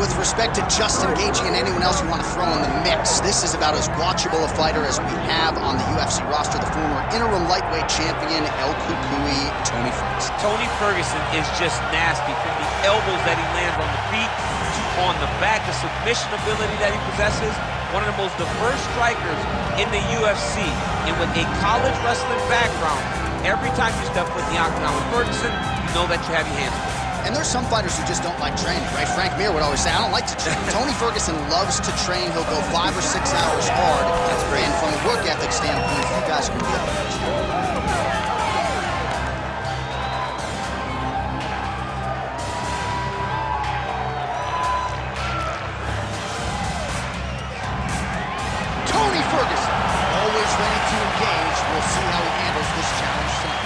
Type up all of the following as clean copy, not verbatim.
with respect to just engaging and anyone else you want to throw in the mix, this is about as watchable a fighter as we have on the UFC roster. The former interim lightweight champion, El Cucuy, Tony Ferguson. Tony Ferguson is just nasty. From the elbows that he lands on the feet to on the back, the submission ability that he possesses. One of the most diverse strikers in the UFC. And with a college wrestling background, every time you step foot in the octagon with Ferguson, you know that you have your hands full. And there's some fighters who just don't like training, right? Frank Mir would always say, I don't like to train. Tony Ferguson loves to train. He'll go 5 or 6 hours hard. That's great. And from a work ethic standpoint, you guys are going to be able to understand. Tony Ferguson, always ready to engage. We'll see how he handles this challenge tonight.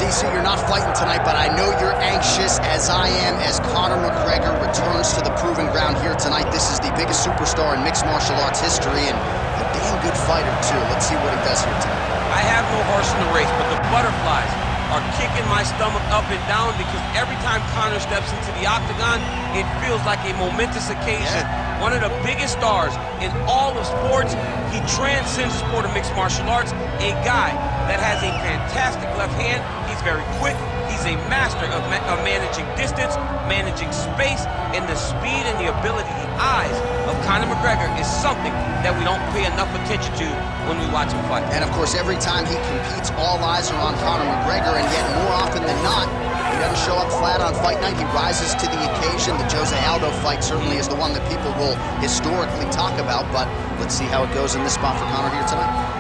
DC, you're not fighting tonight, but I know you're anxious, as I am, as Conor McGregor returns to the proving ground here tonight. This is the biggest superstar in mixed martial arts history, and a damn good fighter, too. Let's see what he does here tonight. I have no horse in the race, but the butterflies are kicking my stomach up and down because every time Conor steps into the octagon, it feels like a momentous occasion. Yeah. One of the biggest stars in all of sports. He transcends the sport of mixed martial arts. A guy that has a fantastic left hand. He's very quick. He's a master of managing distance, managing space, and the speed and the ability, the eyes of Conor McGregor is something that we don't pay enough attention to when we watch him fight. And of course, every time he competes, all eyes are on Conor McGregor, and yet more often than not, he doesn't show up flat on fight night. He rises to the occasion. The Jose Aldo fight certainly is the one that people will historically talk about, but let's see how it goes in this spot for Conor here tonight.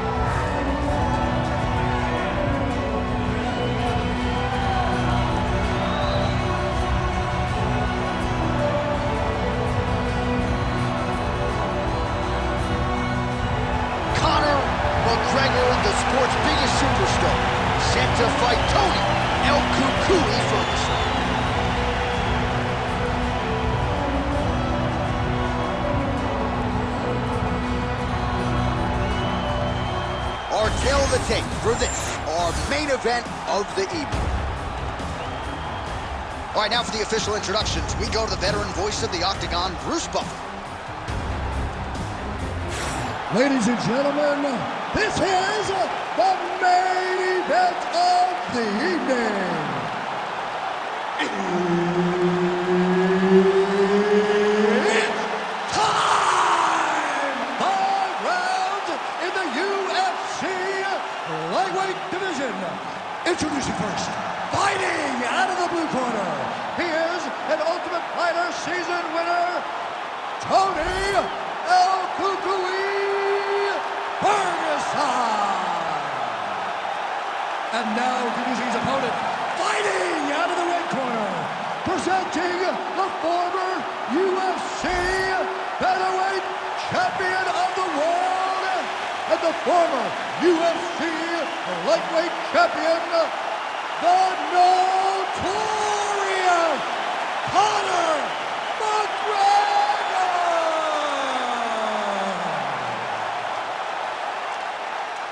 McGregor, the sport's biggest superstar, set to fight Tony El Cucuy Ferguson. Our tail of the tape for this, our main event of the evening. All right, now for the official introductions, we go to the veteran voice of the Octagon, Bruce Buffer. Ladies and gentlemen, this is the main event of the evening. It's time! 5 rounds in the UFC lightweight division. Introducing first, fighting out of the blue corner. He is an Ultimate Fighter season winner, Tony El Cucuy Ferguson! And now introducing his opponent, fighting out of the red corner, presenting the former UFC featherweight champion of the world and the former UFC lightweight champion, the notorious Conor McGregor!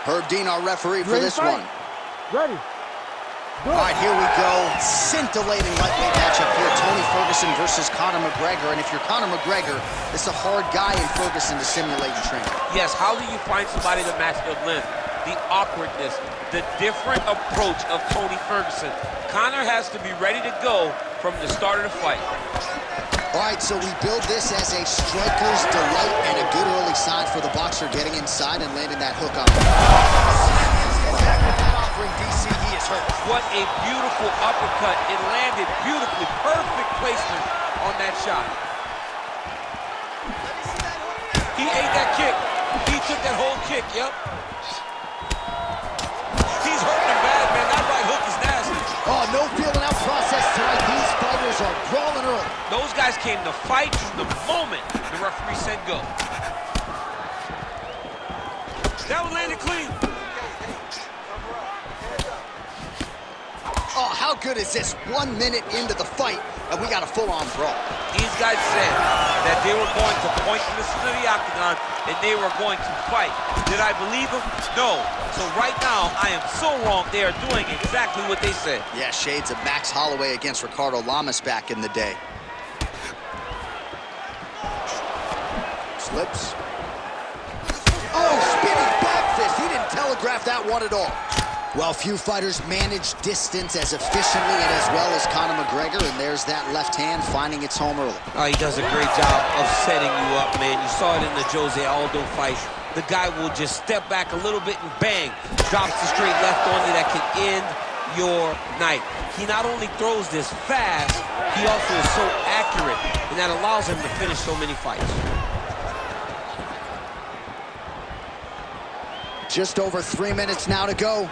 Herb Dean, our referee for this one. Ready. All right, here we go. Scintillating lightweight matchup here. Tony Ferguson versus Conor McGregor. And if you're Conor McGregor, this is a hard guy in Ferguson to simulate and train. Yes, how do you find somebody to match their length? The awkwardness, the different approach of Tony Ferguson. Conor has to be ready to go from the start of the fight. All right, so we build this as a striker's delight and a good early sign for the boxer getting inside and landing that hook on him. Offering DC, he is hurt. What a beautiful uppercut. It landed beautifully. Perfect placement on that shot. He ate that kick. He took that whole kick, yep. He's hurting him bad, man. That right hook is nasty. Oh, no feeling out process tonight. These fighters are brawling early. Those guys came to fight from the moment the referee said go. That one landed clean. how good is this? 1 minute into the fight, and we got a full-on brawl. These guys said that they were going to point this into the octagon and they were going to fight. Did I believe them? No. So right now, I am so wrong. They are doing exactly what they said. Yeah, shades of Max Holloway against Ricardo Lamas back in the day. Slips. Oh, spinning back fist. He didn't telegraph that one at all. Well, few fighters manage distance as efficiently and as well as Conor McGregor, and there's that left hand finding its home early. He does a great job of setting you up, man. You saw it in the Jose Aldo fight. The guy will just step back a little bit and bang, drops the straight left on you that can end your night. He not only throws this fast, he also is so accurate, and that allows him to finish so many fights. Just over 3 minutes now to go.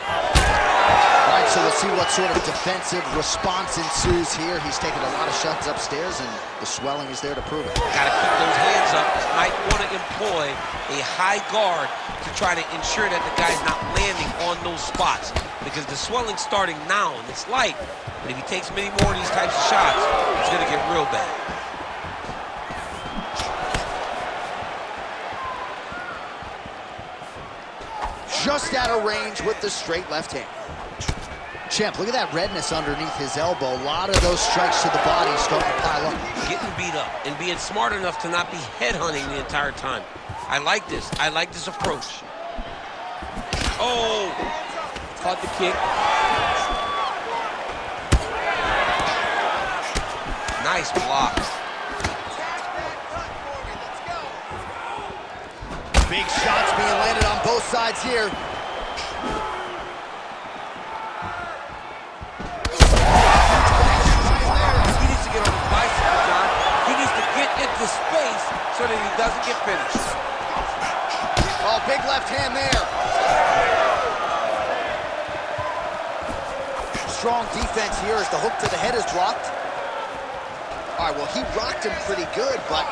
All right, so we'll see what sort of defensive response ensues here. He's taking a lot of shots upstairs, and the swelling is there to prove it. Got to keep those hands up. Might want to employ a high guard to try to ensure that the guy's not landing on those spots, because the swelling's starting now, and it's light. But if he takes many more of these types of shots, it's going to get real bad. Just out of range with the straight left hand. Champ, look at that redness underneath his elbow. A lot of those strikes to the body starting to pile up. Getting beat up and being smart enough to not be headhunting the entire time. I like this. I like this approach. Oh! Caught the kick. Nice block. Big shots being landed on both sides here. He needs to get on his bicycle, John. He needs to get into space so that he doesn't get finished. Oh, big left hand there. Strong defense here as the hook to the head is blocked. All right, well, he rocked him pretty good, but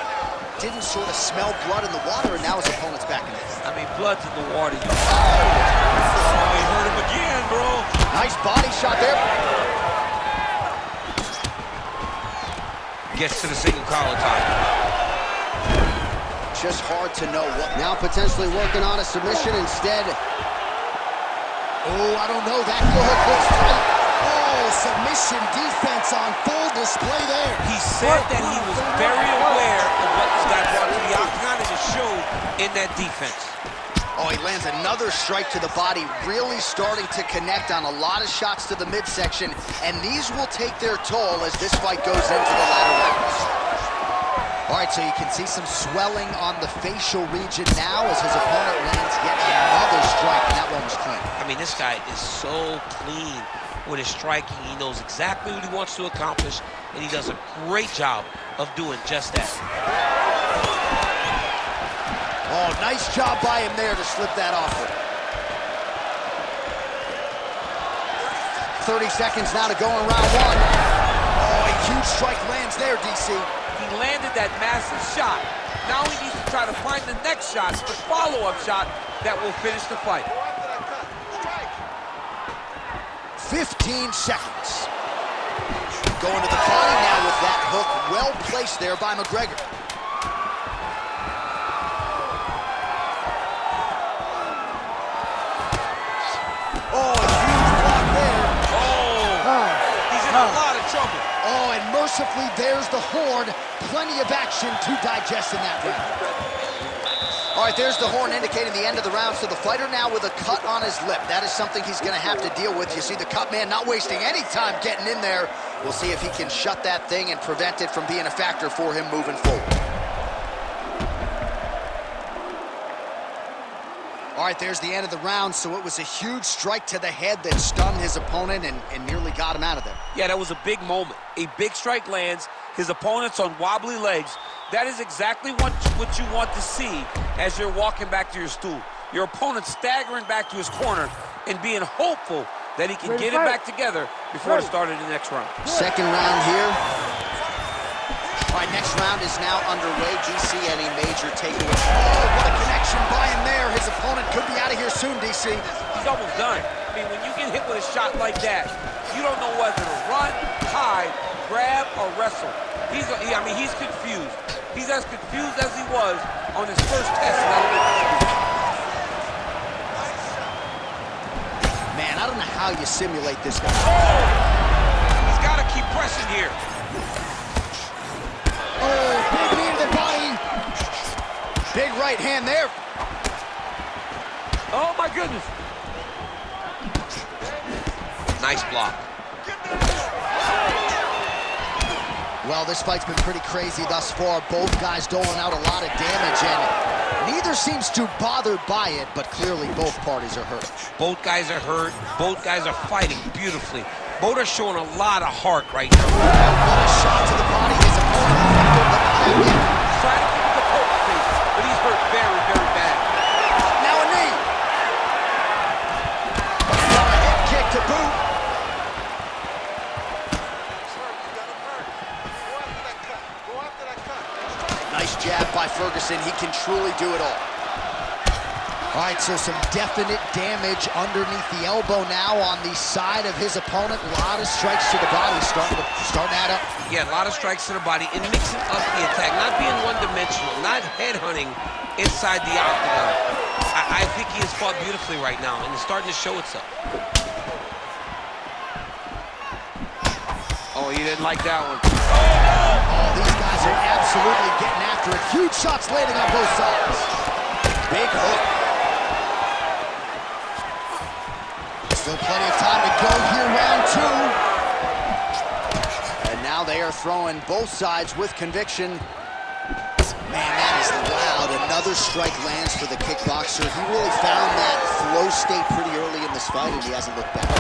didn't sort of smell blood in the water, and now his opponent's back in it. I mean, blood's in the water. Oh, he hurt him again, bro. Nice body shot there. Gets to the single collar tie. Just hard to know what. Now potentially working on a submission instead. Oh, I don't know. That hook looks tight. Oh, submission defense on full display there. He said that he was very aware of what this guy brought to the octagon, and it showed in that defense. Oh, he lands another strike to the body, really starting to connect on a lot of shots to the midsection, and these will take their toll as this fight goes into the latter rounds. All right, so you can see some swelling on the facial region now as his opponent lands yet another strike, and that one was clean. I mean, this guy is so clean with his striking. He knows exactly what he wants to accomplish, and he does a great job of doing just that. Oh, nice job by him there to slip that off. 30 seconds now to go in round one. Oh, a huge strike lands there, DC. He landed that massive shot. Now he needs to try to find the next shot, the follow-up shot that will finish the fight. 15 seconds. Going to the body now with that hook, well placed there by McGregor. Oh, a huge block there. Oh, he's in a lot of trouble. Oh, and mercifully, there's the horn. Plenty of action to digest in that round. All right, there's the horn indicating the end of the round. So the fighter now with a cut on his lip. That is something he's going to have to deal with. You see the cut man not wasting any time getting in there. We'll see if he can shut that thing and prevent it from being a factor for him moving forward. All right, there's the end of the round. So it was a huge strike to the head that stunned his opponent and nearly got him out of there. Yeah, that was a big moment. A big strike lands. His opponent's on wobbly legs. That is exactly what you want to see as you're walking back to your stool. Your opponent staggering back to his corner and being hopeful that he can get it back together before the start of the next round. Second round here. All right, next round is now underway. DC, any major takeaways? Oh, what a connection by him there. His opponent could be out of here soon, DC. He's almost done. I mean, when you get hit with a shot like that, you You don't know whether to run, hide, grab, or wrestle. He's confused. He's as confused as he was on his first test in elementary school. Man, I don't know how you simulate this guy. Oh! He's got to keep pressing here. Oh, big knee to the body. Big right hand there. Oh, my goodness. Nice block. Well, this fight's been pretty crazy thus far. Both guys doling out a lot of damage, and neither seems too bothered by it, but clearly both parties are hurt. Both guys are hurt. Both guys are fighting beautifully. Both are showing a lot of heart right now. What a shot to the body. His opponent. He's trying to give him the poker face, but he's hurt very, very bad. Now a knee. A hip kick to boot. Nice jab by Ferguson. He can truly do it all. All right, so some definite damage underneath the elbow now on the side of his opponent. A lot of strikes to the body, starting to add up. Yeah, a lot of strikes to the body and mixing up the attack, not being one-dimensional, not headhunting inside the octagon. I think he has fought beautifully right now, and it's starting to show itself. Oh, he didn't like that one. Oh, these guys are absolutely getting after it. Huge shots landing on both sides. Big hook. Still plenty of time to go here, round two. And now they are throwing both sides with conviction. Man, that is loud. Another strike lands for the kickboxer. He really found that flow state pretty early in this fight, and he hasn't looked back.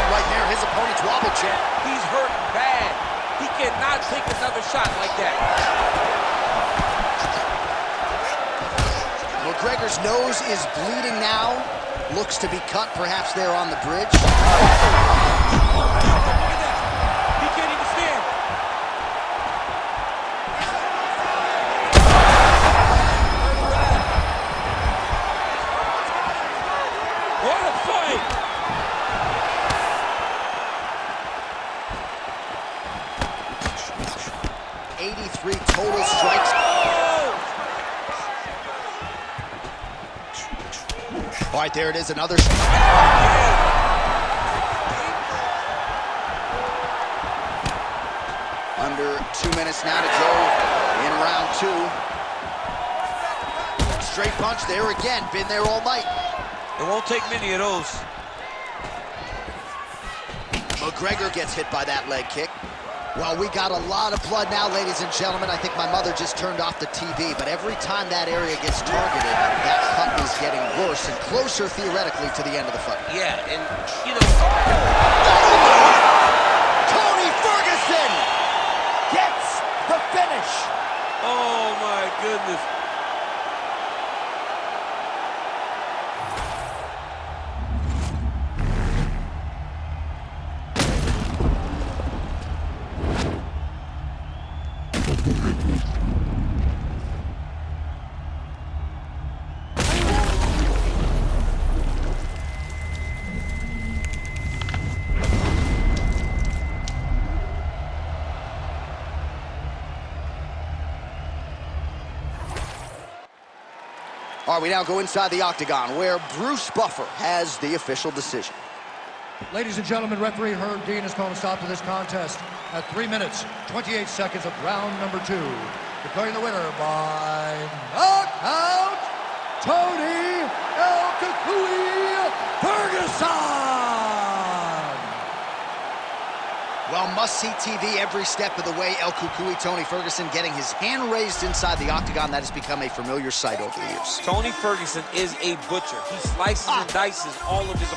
Right there, his opponent's wobble check. He's hurt bad. He cannot take another shot like that. McGregor's nose is bleeding now. Looks to be cut, perhaps there on the bridge. Look at that. He can't even stand. What a fight! 83 total strikes. All right, there it is, another strike. Under 2 minutes now to go in round two. Straight punch there again, been there all night. It won't take many of those. McGregor gets hit by that leg kick. Well, we got a lot of blood now, ladies and gentlemen. I think my mother just turned off the TV, but every time that area gets targeted, that cut is getting worse and closer, theoretically, to the end of the fight. Yeah, and, you know... Tony Ferguson gets the finish. Oh, my goodness. All right, we now go inside the octagon, where Bruce Buffer has the official decision. Ladies and gentlemen, referee Herb Dean has called a stop to this contest at 3 minutes, 28 seconds of round number 2. Declaring the winner by knockout, Tony El Cucuy Ferguson! Well, must-see TV every step of the way. El Cucuy, Tony Ferguson, getting his hand raised inside the octagon. That has become a familiar sight over the years. Tony Ferguson is a butcher. He slices and dices all of his